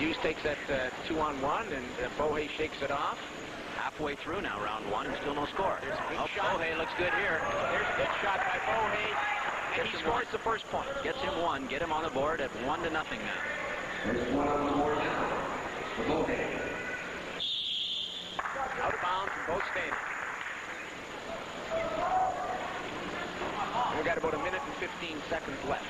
Hughes takes that 2-on-1, and Bohay shakes it off. Halfway through now, round one, and still no score. Oh, Bohay looks good here. There's a good shot by Bohay, and he scores the first point. Gets him one. Get him on the board at 1-0 now. There's one on the board now for Bohay. Out of bounds and both standing. We've got about 1 minute and 15 seconds left.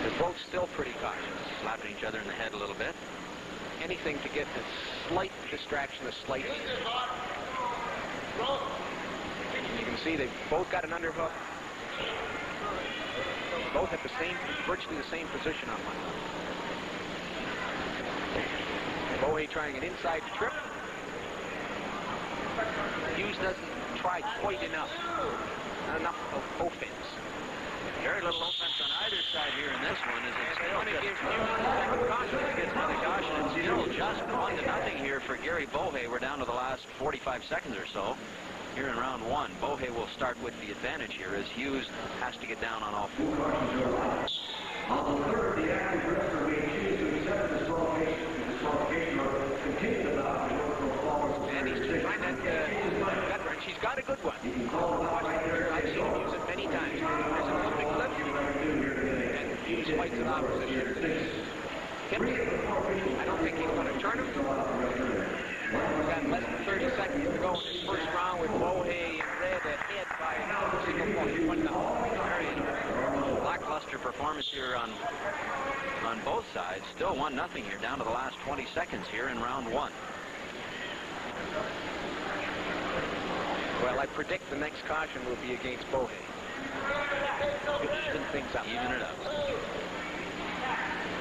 They're both still pretty cautious. Slapping each other in the head a little bit. Anything to get a slight distraction, a slight. You can see they've both got an underhook. Both have the same, virtually the same position on one. Bohay trying an inside trip. Hughes doesn't try quite enough. Not enough of offense. Very little offense on either side here in this one. As it's still gives Hughes gets another caution. It's still just 1-0 here for Gary Bohay. We're down to the last 45 seconds or so here in round one. Bohay will start with the advantage here as Hughes has to get down on all four. On the third, the active wrestler being choose to accept the disqualification or continue the bout and work for flawless. And he's trying that gut wrench. He's got a good one. I've seen him use it many times. There's an Olympic lift, and Hughes fights in opposition. I don't think he's going to turn him. We've got less than 30 seconds to go in this first round with Bohay in red ahead by a single point. Very lackluster performance here on both sides. Still 1-0 here, down to the last 20 seconds here in round one. Well, I predict the next caution will be against Bohay. Even things up. Even it up.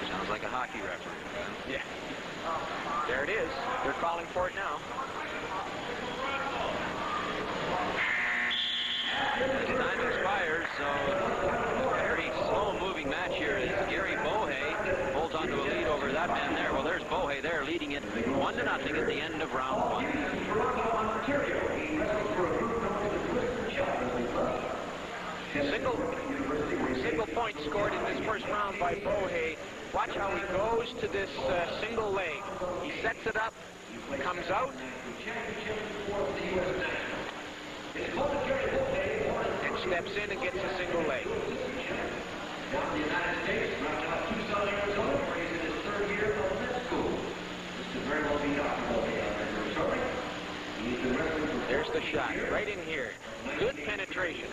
Sounds like a hockey referee. Yeah. There it is. They're calling for it now. The time expires, so very slow-moving match here as Gary Bohay holds on to a lead over that man there. Well, there's Bohay there leading it 1-0 at the end of round one. Single point scored in this first round by Bohay. Watch how he goes to this single leg. He sets it up, comes out, and steps in and gets a single leg. The United States, Tucson, Arizona, plays in his third year of med school. This could very well be Dr. Bohay out there. Sorry. He's been wrestling for. There's the shot, right in here. Good penetration.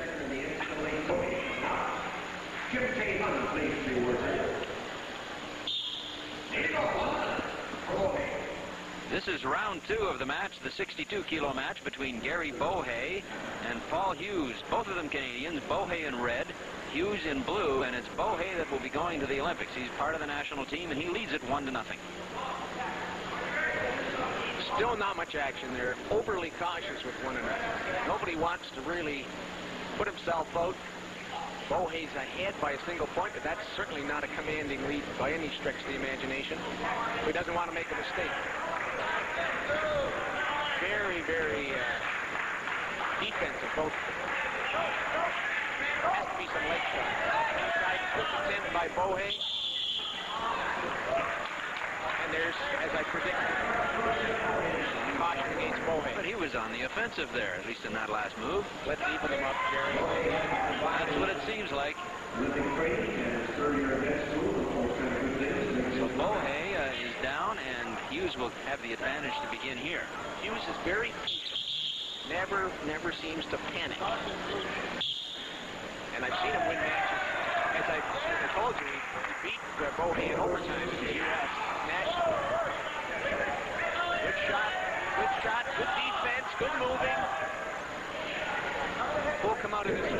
This is round two of the match, the 62-kilo match between Gary Bohay and Paul Hughes. Both of them Canadians, Bohay in red, Hughes in blue, and it's Bohay that will be going to the Olympics. He's part of the national team, and he leads it 1-0. Still not much action. They're overly cautious with one another. Nobody wants to really put himself out. Bohay's ahead by a single point, but that's certainly not a commanding lead by any stretch of the imagination. He doesn't want to make a mistake. Very, very defensive, both. Has to be some leg shots. Inside, puts it in by Bohay. And there's, as I predicted, caution against Bohay. But he was on the offensive there, at least in that last move. Let's even him up, Jerry. That's what it seems like. So Bohay is down, and Hughes will have the advantage to begin here. Hughes is very patient. Never seems to panic. And I've seen him win matches. As I told you, he beat Bohay in overtime in the U.S. National. Good shot, good defense, good moving. Who'll come out of this?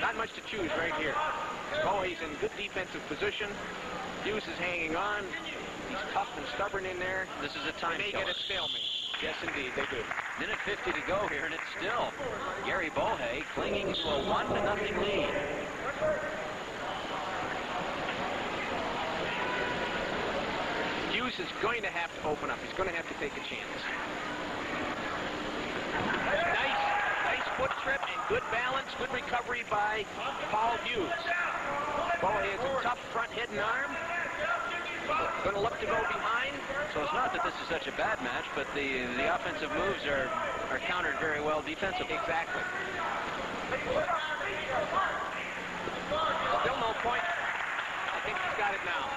Not much to choose right here. Bohay's in good defensive position. Hughes is hanging on. He's tough and stubborn in there. This is a time They killer. get a stalemate. Yes, indeed, they do. Minute 50 to go here, and it's still Gary Bohay clinging to a 1-0 lead. Hughes is going to have to open up. He's going to have to take a chance. Nice foot trip and Good balance, good recovery by Paul Hughes. Bohay has a tough front-hitting arm. Going to look to go behind. So it's not that this is such a bad match, but the offensive moves are countered very well defensively. Exactly. Still no point. I think he's got it now.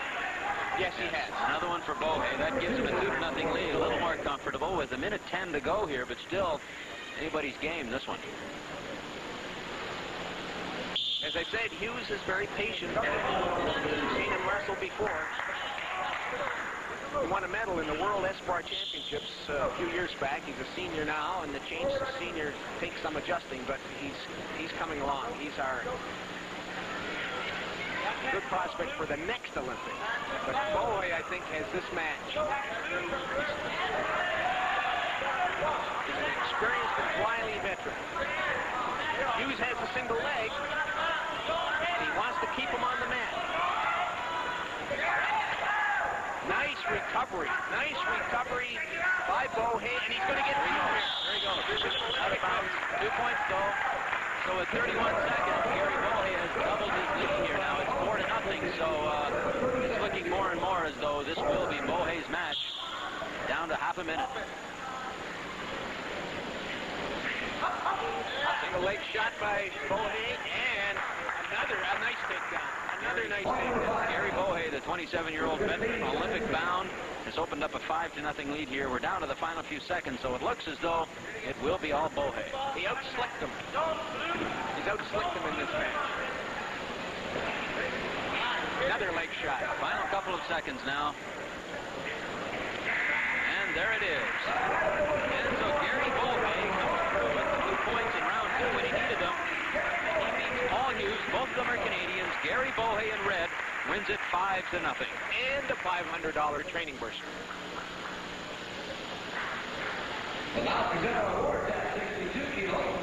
Yes, he has. Another one for Bohay. That gives him a 2-0 lead. A little more comfortable with 1:10 to go here, but still anybody's game, this one. As I said, Hughes is very patient. We've seen him wrestle before. He won a medal in the World Espoir Championships a few years back. He's a senior now, and the change to senior takes some adjusting, but he's coming along. He's our good prospect for the next Olympics. But Bohay, I think, has this match. He's an experienced and wily veteran. Hughes has a single leg, and he wants to keep him on the mat. Nice recovery by Bohay, and he's going to get two here. There he goes. Out of bounds. 2 points, though. So at 31 seconds, Gary Bohay has doubled his lead here now. It's 4-0, so it's looking more and more as though this will be Bohay's match. Down to half a minute. Single leg shot by Bohay, and a nice takedown. Another nice takedown. Gary Bohay, the 27-year-old veteran, Olympic bound, has opened up a 5-0 lead here. We're down to the final few seconds, so it looks as though it will be all Bohay. He outslicked him. He's outslicked him in this match. Another leg shot. Final couple of seconds now. And there it is. And so Gary Bohay comes through with the 2 points in round 2 when he needed them. He beats Paul Hughes. Both of them are Canadians. Gary Bohay in red wins it 5-0. And a $500 training bursar. And now present our awards at 62 kilos.